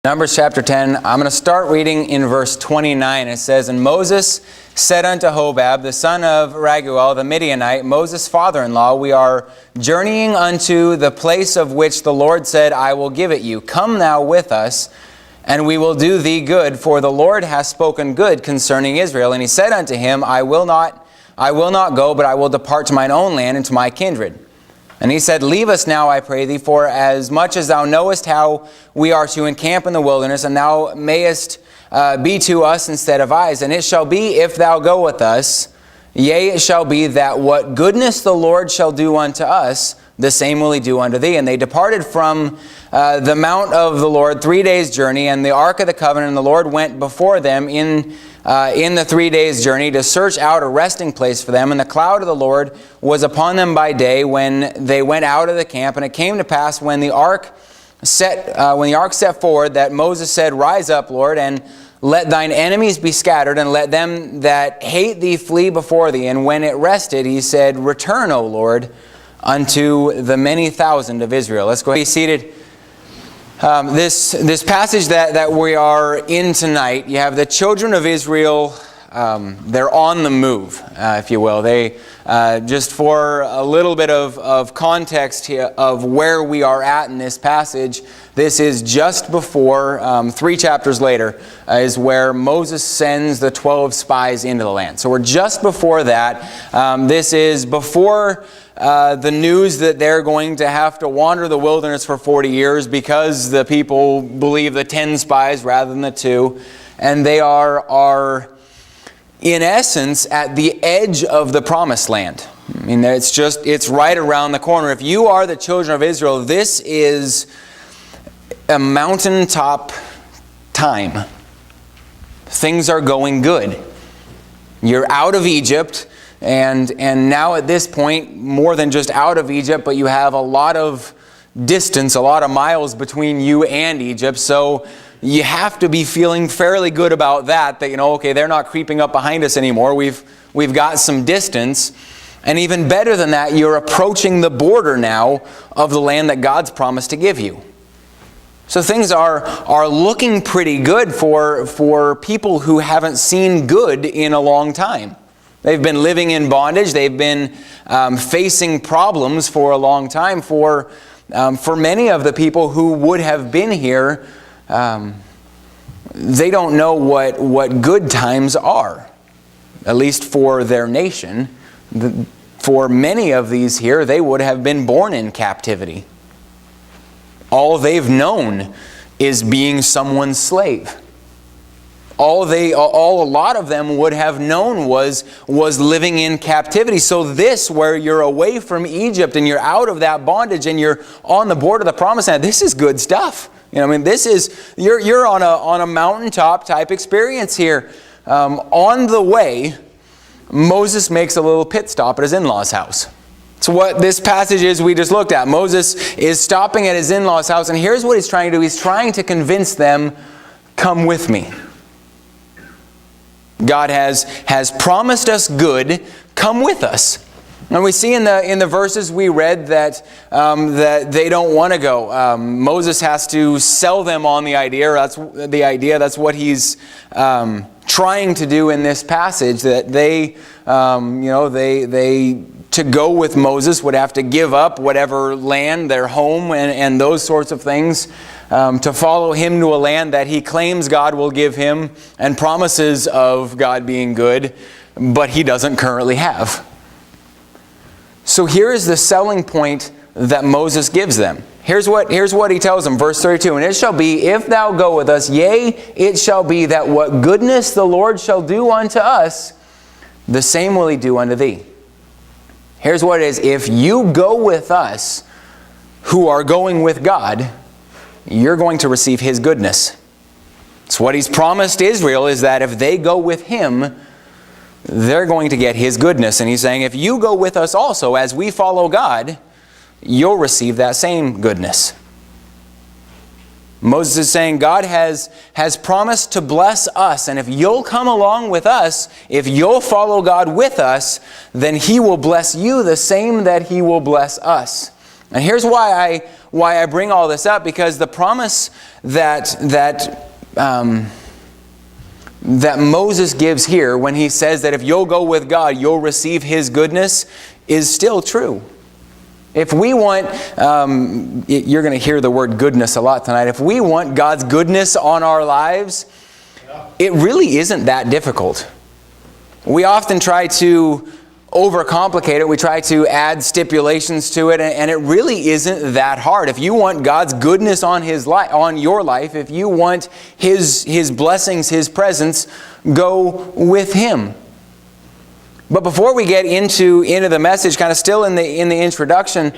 Numbers chapter 10, I'm going to start reading in verse 29. It says, "And Moses said unto Hobab, the son of Raguel, the Midianite, Moses' father-in-law, We are journeying unto the place of which the Lord said, I will give it you. Come thou with us, and we will do thee good, for the Lord hath spoken good concerning Israel. And he said unto him, I will not go, but I will depart to mine own land and to my kindred. And he said, Leave us now, I pray thee, for as much as thou knowest how we are to encamp in the wilderness, and thou mayest be to us instead of eyes. And it shall be, if thou go with us, yea, it shall be that what goodness the Lord shall do unto us, the same will he do unto thee. And they departed from the mount of the Lord 3 days' journey, and the ark of the covenant, and the Lord went before them in the 3 days' journey to search out a resting place for them. And the cloud of the Lord was upon them by day when they went out of the camp. And it came to pass when the ark set forward, that Moses said, Rise up, Lord, and let thine enemies be scattered, and let them that hate thee flee before thee. And when it rested, he said, Return, O Lord, unto the many thousand of Israel." Let's go ahead and be seated. This passage that we are in tonight, you have the children of Israel. They're on the move, if you will. They just for a little bit of context here of where we are at in this passage. This is just before 3 chapters later is where Moses sends the 12 spies into the land. So we're just before that. This is before the news that they're going to have to wander the wilderness for 40 years because the people believe the 10 spies rather than the 2. And they are in essence at the edge of the promised land. I mean, it's right around the corner. If you are the children of Israel, this is a mountaintop time. Things are going good. You're out of Egypt. And now at this point, more than just out of Egypt, but you have a lot of distance, a lot of miles between you and Egypt. So you have to be feeling fairly good about that, okay, they're not creeping up behind us anymore. We've got some distance. And even better than that, you're approaching the border now of the land that God's promised to give you. So things are looking pretty good for people who haven't seen good in a long time. They've been living in bondage. They've been facing problems for a long time. For many of the people who would have been here, they don't know what good times are, at least for their nation. For many of these here, they would have been born in captivity. All they've known is being someone's slave. All a lot of them would have known was living in captivity. So this, where you're away from Egypt and you're out of that bondage and you're on the border of the promised land, this is good stuff. This is you're on a mountaintop type experience here. On the way, Moses makes a little pit stop at his in-laws' house. It's what this passage is we just looked at. Moses is stopping at his in-laws' house, and here's what he's trying to do. He's trying to convince them, come with me. God has promised us good. Come with us. And we see in the verses we read that they don't want to go. Moses has to sell them on the idea. That's the idea. That's what he's trying to do in this passage. That they to go with Moses would have to give up whatever land, their home, and those sorts of things. To follow him to a land that he claims God will give him and promises of God being good, but he doesn't currently have. So here is the selling point that Moses gives them. Here's what he tells them, verse 32. And it shall be, if thou go with us, yea, it shall be that what goodness the Lord shall do unto us, the same will he do unto thee. Here's what it is. If you go with us, who are going with God, you're going to receive his goodness. So what he's promised Israel is that if they go with him, they're going to get his goodness. And he's saying, if you go with us also, as we follow God, you'll receive that same goodness. Moses is saying God has promised to bless us. And if you'll come along with us, if you'll follow God with us, then he will bless you the same that he will bless us. And here's why why I bring all this up, because the promise that Moses gives here when he says that if you'll go with God, you'll receive His goodness is still true. If we want, you're going to hear the word goodness a lot tonight. If we want God's goodness on our lives, it really isn't that difficult. We often try to overcomplicate it. We try to add stipulations to it, and it really isn't that hard. If you want God's goodness on on your life, if you want His blessings, His presence, go with Him. But before we get into the message, kind of still in the introduction,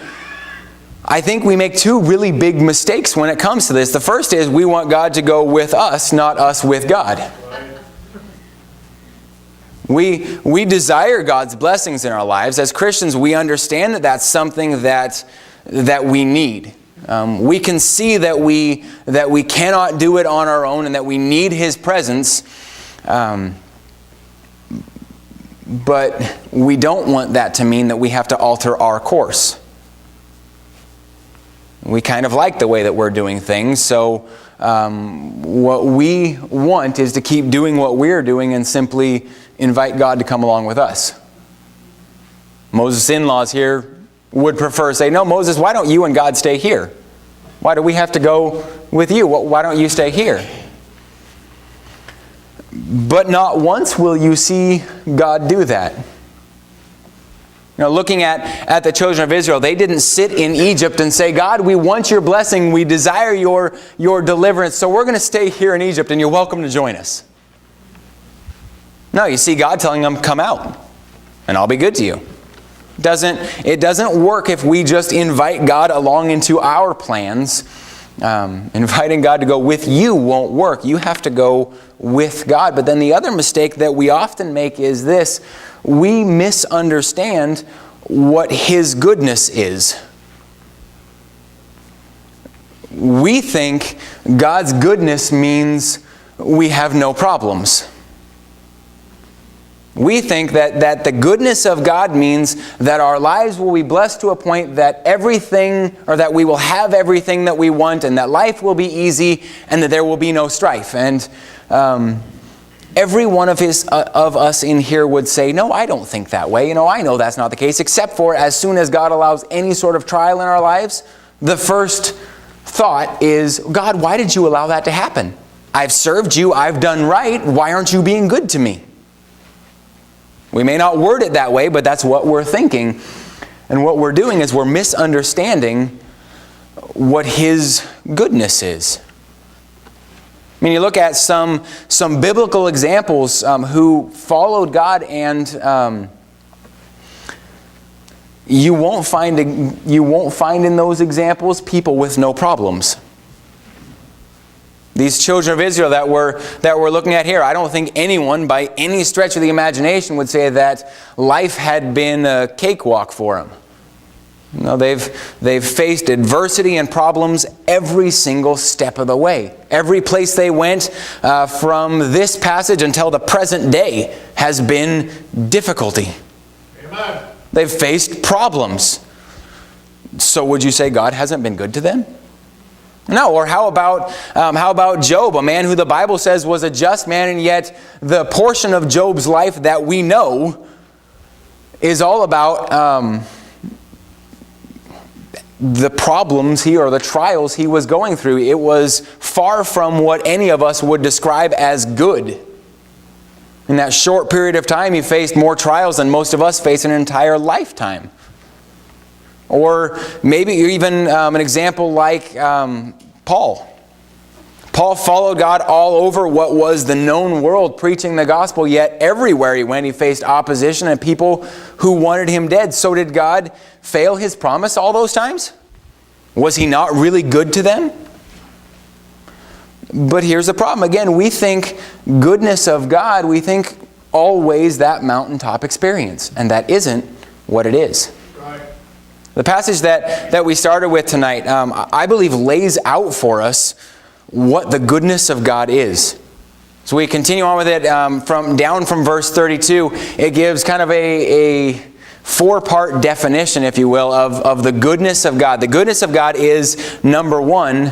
I think we make two really big mistakes when it comes to this. The first is we want God to go with us, not us with God. We desire God's blessings in our lives. As Christians, we understand that that's something that we need. We can see that we cannot do it on our own and that we need His presence. But we don't want that to mean that we have to alter our course. We kind of like the way that we're doing things, so what we want is to keep doing what we're doing and simply invite God to come along with us. Moses' in-laws here would prefer to say, no, Moses, why don't you and God stay here? Why do we have to go with you? Why don't you stay here? But not once will you see God do that. Looking at the children of Israel, they didn't sit in Egypt and say, God, we want your blessing, we desire your deliverance, so we're going to stay here in Egypt and you're welcome to join us. No, you see God telling them, come out and I'll be good to you. It doesn't work if we just invite God along into our plans. Inviting God to go with you won't work. You have to go with God. But then the other mistake that we often make is this. We misunderstand what His goodness is. We think God's goodness means we have no problems. We think that the goodness of God means that our lives will be blessed to a point that everything, or that we will have everything that we want, and that life will be easy, and that there will be no strife. And every one of us in here would say, no, I don't think that way. I know that's not the case, except for as soon as God allows any sort of trial in our lives, the first thought is, God, why did you allow that to happen? I've served you, I've done right, why aren't you being good to me? We may not word it that way, but that's what we're thinking. And what we're doing is we're misunderstanding what His goodness is. I mean, you look at some biblical examples who followed God, and you won't find in those examples people with no problems. These children of Israel that we're looking at here, I don't think anyone by any stretch of the imagination would say that life had been a cakewalk for them. They've faced adversity and problems every single step of the way. Every place they went from this passage until the present day has been difficulty. Amen. They've faced problems. So would you say God hasn't been good to them? No. Or how about Job, a man who the Bible says was a just man, and yet the portion of Job's life that we know is all about the problems or the trials he was going through. It was far from what any of us would describe as good. In that short period of time, he faced more trials than most of us face in an entire lifetime. Or maybe even an example like Paul. Paul followed God all over what was the known world, preaching the gospel, yet everywhere he went, he faced opposition and people who wanted him dead. So did God fail His promise all those times? Was He not really good to them? But here's the problem. Again, we think goodness of God, we think always that mountaintop experience, and that isn't what it is. The passage that we started with tonight, I believe, lays out for us what the goodness of God is. So we continue on with it down from verse 32. It gives kind of a four-part definition, if you will, of the goodness of God. The goodness of God is, number one,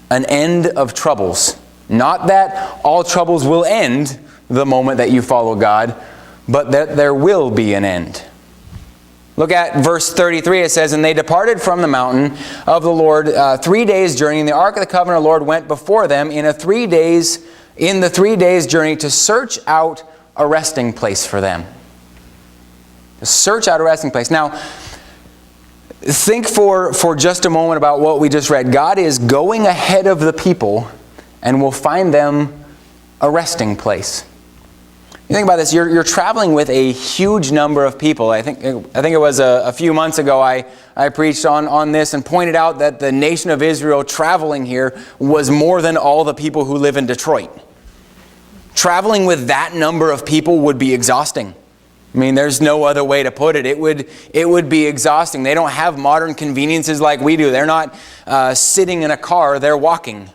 an end of troubles. Not that all troubles will end the moment that you follow God, but that there will be an end. Look at verse 33. It says, "And they departed from the mountain of the Lord 3 days' journey, and the ark of the covenant of the Lord went before them in the 3 days' journey to search out a resting place for them." To search out a resting place. Now, think for just a moment about what we just read. God is going ahead of the people and will find them a resting place. You think about this, you're traveling with a huge number of people. I think it was a few months ago I preached on this and pointed out that the nation of Israel traveling here was more than all the people who live in Detroit. Traveling with that number of people would be exhausting. I mean, there's no other way to put it. It would be exhausting. They don't have modern conveniences like we do. They're not sitting in a car, they're walking.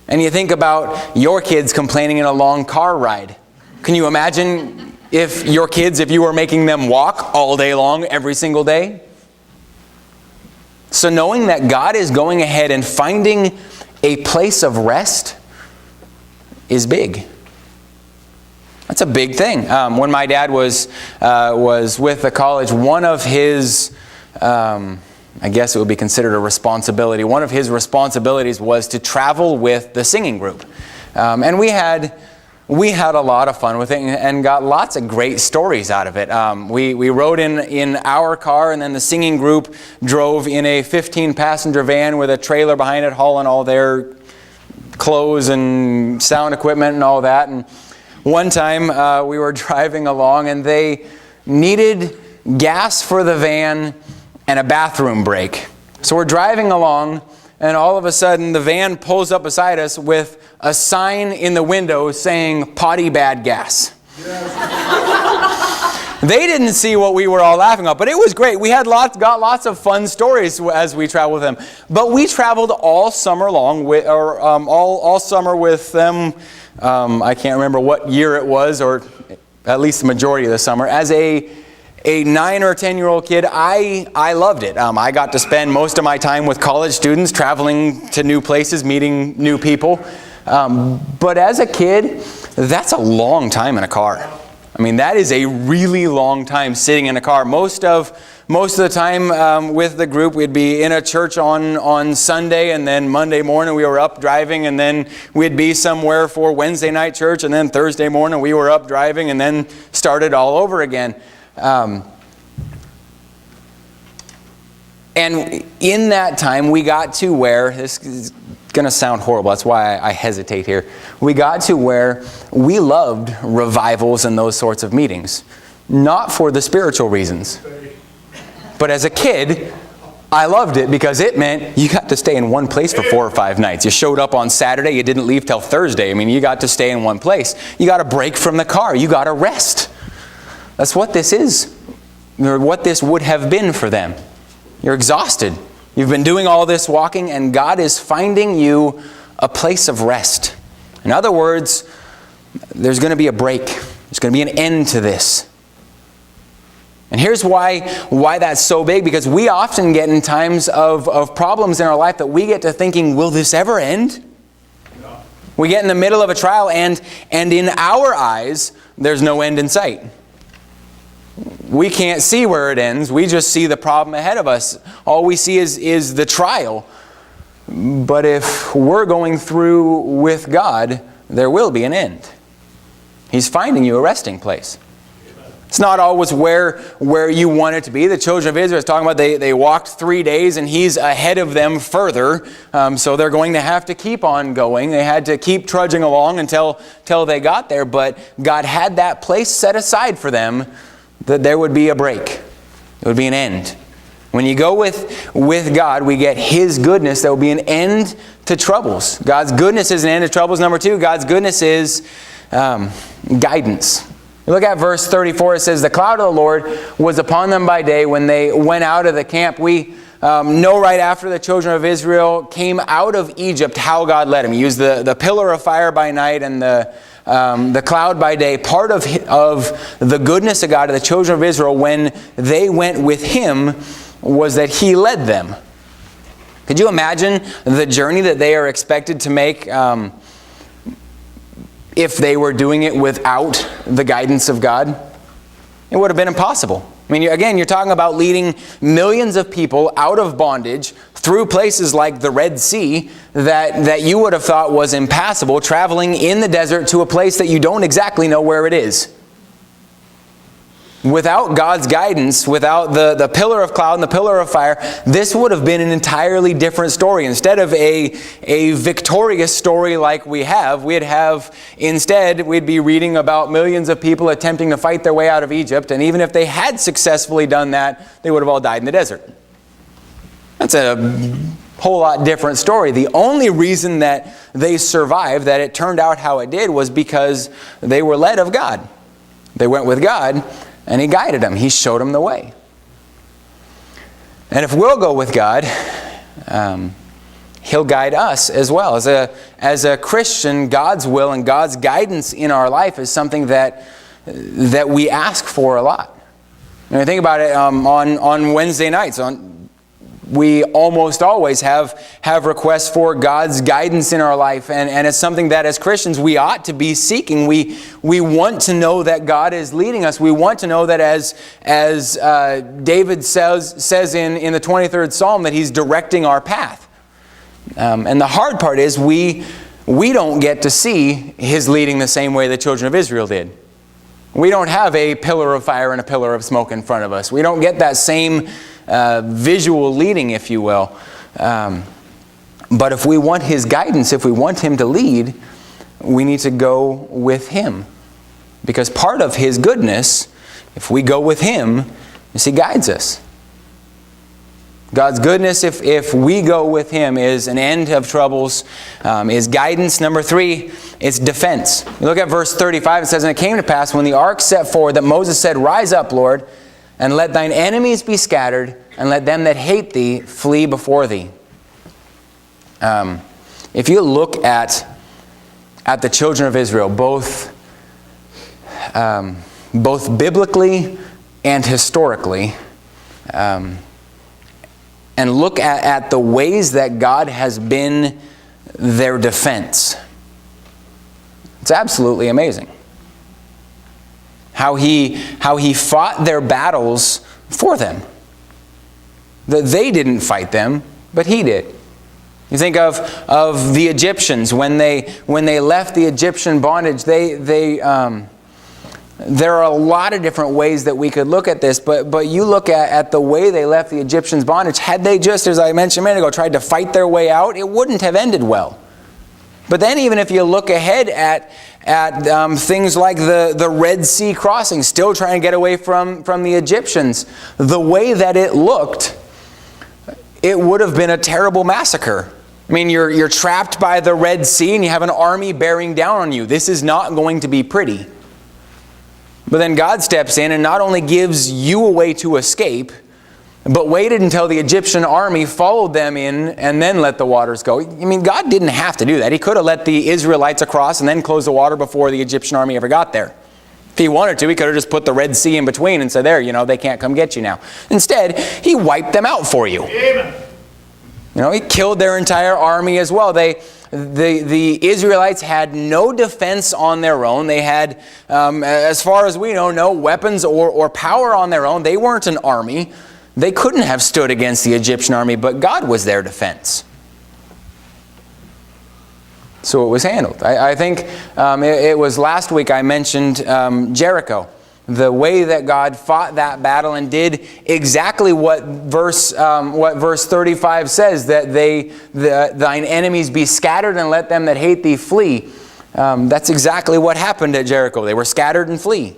And you think about your kids complaining in a long car ride. Can you imagine if your kids, if you were making them walk all day long, every single day? So knowing that God is going ahead and finding a place of rest is big. That's a big thing. When my dad was with the college, one of his, I guess it would be considered a responsibility, one of his responsibilities was to travel with the singing group. And we had a lot of fun with it and got lots of great stories out of it. We rode in our car, and then the singing group drove in a 15-passenger van with a trailer behind it, hauling all their clothes and sound equipment and all that. And one time we were driving along, and they needed gas for the van and a bathroom break. So we're driving along, and all of a sudden the van pulls up beside us with a sign in the window saying, "Potty bad gas." Yes. They didn't see what we were all laughing at, but it was great. We had got lots of fun stories as we traveled with them. But we traveled all summer long, all summer with them. I can't remember what year it was, or at least the majority of the summer. As a 9 or 10-year-old kid, I loved it. I got to spend most of my time with college students, traveling to new places, meeting new people. But as a kid, that's a long time in a car. I mean, that is a really long time sitting in a car. Most of the time with the group, we'd be in a church on Sunday, and then Monday morning we were up driving, and then we'd be somewhere for Wednesday night church, and then Thursday morning we were up driving, and then started all over again. And in that time, we got to where, this is going to sound horrible, that's why I hesitate here. We got to where we loved revivals and those sorts of meetings. Not for the spiritual reasons. But as a kid, I loved it because it meant you got to stay in one place for 4 or 5 nights. You showed up on Saturday, you didn't leave till Thursday. I mean, you got to stay in one place. You got a break from the car. You got to rest. That's what this is, or what this would have been for them. You're exhausted. You've been doing all this walking, and God is finding you a place of rest. In other words, there's going to be a break. There's going to be an end to this. And here's why that's so big, because we often get in times of problems in our life that we get to thinking, will this ever end? Yeah. We get in the middle of a trial, and in our eyes, there's no end in sight. We can't see where it ends. We just see the problem ahead of us. All we see is the trial. But if we're going through with God, there will be an end. He's finding you a resting place. It's not always where you want it to be. The children of Israel is talking about they walked 3 days, and He's ahead of them further. So they're going to have to keep on going. They had to keep trudging along until they got there. But God had that place set aside for them, that there would be a break. There would be an end. When you go with God, we get His goodness. There will be an end to troubles. God's goodness is an end to troubles. Number 2, God's goodness is guidance. You look at verse 34. It says, "The cloud of the Lord was upon them by day when they went out of the camp." We know right after the children of Israel came out of Egypt how God led them. He used the pillar of fire by night and the cloud by day. Part of the goodness of God to the children of Israel when they went with Him was that He led them. Could you imagine the journey that they are expected to make if they were doing it without the guidance of God? It would have been impossible. I mean, again, you're talking about leading millions of people out of bondage through places like the Red Sea that you would have thought was impassable, traveling in the desert to a place that you don't exactly know where it is. Without God's guidance, without the pillar of cloud and the pillar of fire, this would have been an entirely different story. Instead of a victorious story like we'd be reading about millions of people attempting to fight their way out of Egypt, and even if they had successfully done that, they would have all died in the desert. That's a whole lot different story. The only reason that they survived, that it turned out how it did, was because they were led of God. They went with God, and He guided them. He showed them the way. And if we'll go with God, He'll guide us as well. As a Christian, God's will and God's guidance in our life is something that we ask for a lot. And think about it, on Wednesday nights, we almost always have requests for God's guidance in our life, and it's something that as Christians we ought to be seeking. We want to know that God is leading us. We want to know that as David says in the 23rd Psalm, that He's directing our path. And the hard part is we don't get to see His leading the same way the children of Israel did. We don't have a pillar of fire and a pillar of smoke in front of us. We don't get that same visual leading, if you will. But if we want His guidance, if we want Him to lead, we need to go with Him. Because part of His goodness, if we go with Him, is He guides us. God's goodness, if we go with Him, is an end of troubles, is guidance. Number 3, it's defense. You look at verse 35, it says, "And it came to pass when the ark set forward that Moses said, 'Rise up, Lord, and let thine enemies be scattered, and let them that hate thee flee before thee.'" If you look at the children of Israel, both biblically and historically, and look at the ways that God has been their defense, it's absolutely amazing. How he fought their battles for them. That they didn't fight them, but He did. You think of the Egyptians when they left the Egyptian bondage. There are a lot of different ways that we could look at this, but you look at the way they left the Egyptians' bondage. Had they just, as I mentioned a minute ago, tried to fight their way out, it wouldn't have ended well. But then even if you look ahead at things like the Red Sea crossing, still trying to get away from the Egyptians, the way that it looked, it would have been a terrible massacre. I mean, you're trapped by the Red Sea and you have an army bearing down on you. This is not going to be pretty. But then God steps in and not only gives you a way to escape, but waited until the Egyptian army followed them in and then let the waters go. I mean, God didn't have to do that. He could have let the Israelites across and then closed the water before the Egyptian army ever got there. If He wanted to, He could have just put the Red Sea in between and said, there, they can't come get you now. Instead, He wiped them out for you. Amen. He killed their entire army as well. The Israelites had no defense on their own. They had, as far as we know, no weapons or power on their own. They weren't an army. They couldn't have stood against the Egyptian army, but God was their defense. So it was handled. I think it was last week I mentioned Jericho. The way that God fought that battle and did exactly what verse 35 says, that thine enemies be scattered and let them that hate thee flee. That's exactly what happened at Jericho. They were scattered and flee.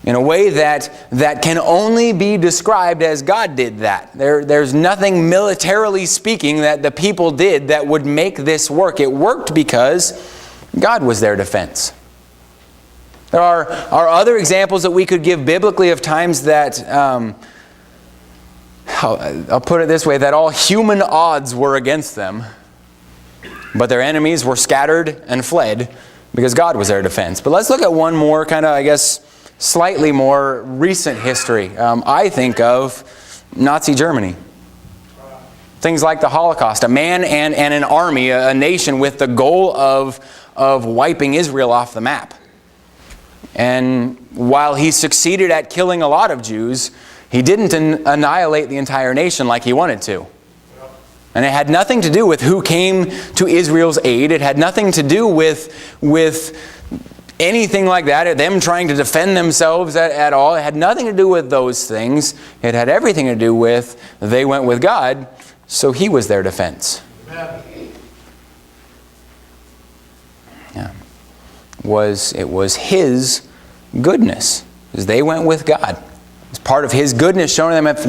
In a way that can only be described as God did that. There's nothing militarily speaking that the people did that would make this work. It worked because God was their defense. There are other examples that we could give biblically of times that I'll put it this way, that all human odds were against them, but their enemies were scattered and fled because God was their defense. But let's look at one more kind of, I guess, slightly more recent history. I think of Nazi Germany. Things like the Holocaust. A man and an army, a nation with the goal of wiping Israel off the map. And while he succeeded at killing a lot of Jews, he didn't annihilate the entire nation like he wanted to. And it had nothing to do with who came to Israel's aid. It had nothing to do with anything like that, them trying to defend themselves at all. It had nothing to do with those things. It had everything to do with they went with God, so He was their defense. Yeah. It was His goodness, because they went with God. It's part of His goodness showing them if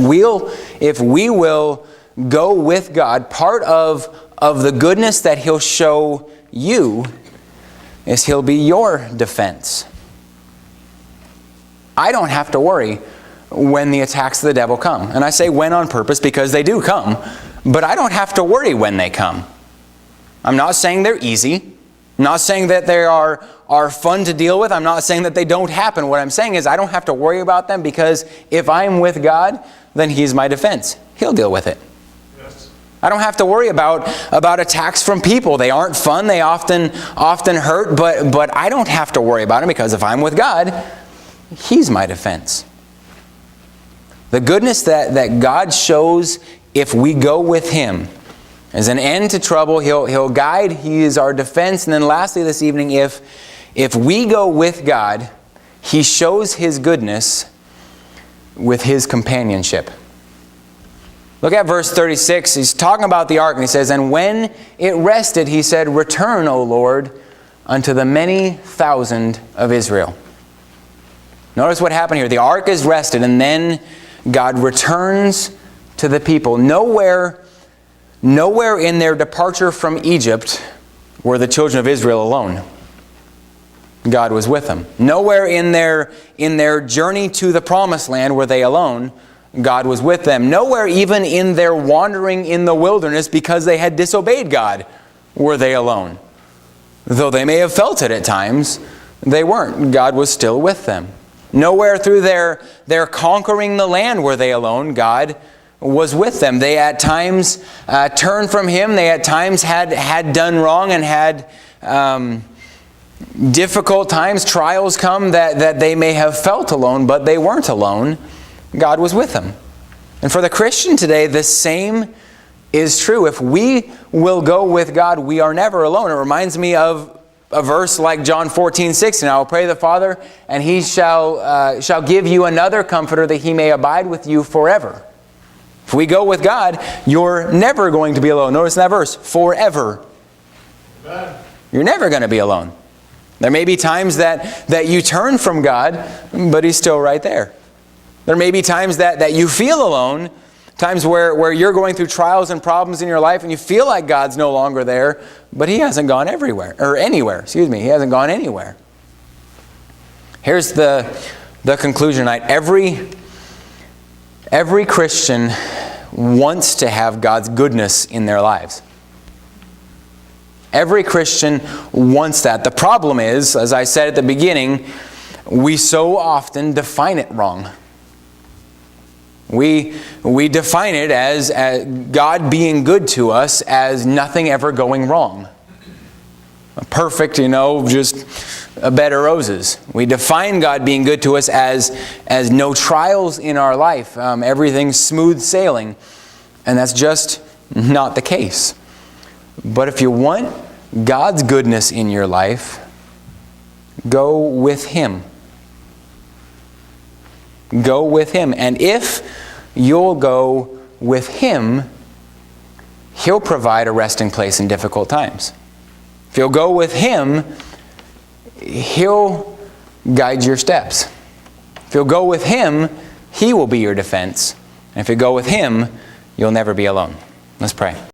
we will go with God, part of the goodness that He'll show you is He'll be your defense. I don't have to worry when the attacks of the devil come. And I say when on purpose because they do come, but I don't have to worry when they come. I'm not saying they're easy. I'm not saying that they are fun to deal with. I'm not saying that they don't happen. What I'm saying is I don't have to worry about them because if I'm with God, then He's my defense. He'll deal with it. I don't have to worry about attacks from people. They aren't fun. They often hurt, but I don't have to worry about them because if I'm with God, He's my defense. The goodness that God shows if we go with Him is an end to trouble. He'll guide. He is our defense. And then lastly this evening, if we go with God, He shows His goodness with His companionship. Look at verse 36. He's talking about the ark, and he says, "And when it rested, He said, Return, O Lord, unto the many thousand of Israel." Notice what happened here. The ark is rested, and then God returns to the people. Nowhere in their departure from Egypt were the children of Israel alone. God was with them. Nowhere in their journey to the promised land were they alone. God was with them. Nowhere even in their wandering in the wilderness because they had disobeyed God were they alone. Though they may have felt it at times, they weren't. God was still with them. Nowhere through their conquering the land were they alone. God was with them. They at times turned from Him. They at times had done wrong and had difficult times, trials come that they may have felt alone, but they weren't alone. God was with them. And for the Christian today, the same is true. If we will go with God, we are never alone. It reminds me of a verse like John 14:16. "I will pray the Father, and He shall give you another Comforter, that He may abide with you forever." If we go with God, you're never going to be alone. Notice in that verse, forever. Amen. You're never going to be alone. There may be times that you turn from God, but He's still right there. There may be times that you feel alone, times where you're going through trials and problems in your life and you feel like God's no longer there, but He hasn't gone everywhere, or anywhere. He hasn't gone anywhere. Here's the conclusion tonight. Every Christian wants to have God's goodness in their lives. Every Christian wants that. The problem is, as I said at the beginning, we so often define it wrong. We define it as God being good to us as nothing ever going wrong. Perfect, just a bed of roses. We define God being good to us as no trials in our life. Everything's smooth sailing. And that's just not the case. But if you want God's goodness in your life, go with Him. Go with Him. And if you'll go with Him, He'll provide a resting place in difficult times. If you'll go with Him, He'll guide your steps. If you'll go with Him, He will be your defense. And if you go with Him, you'll never be alone. Let's pray.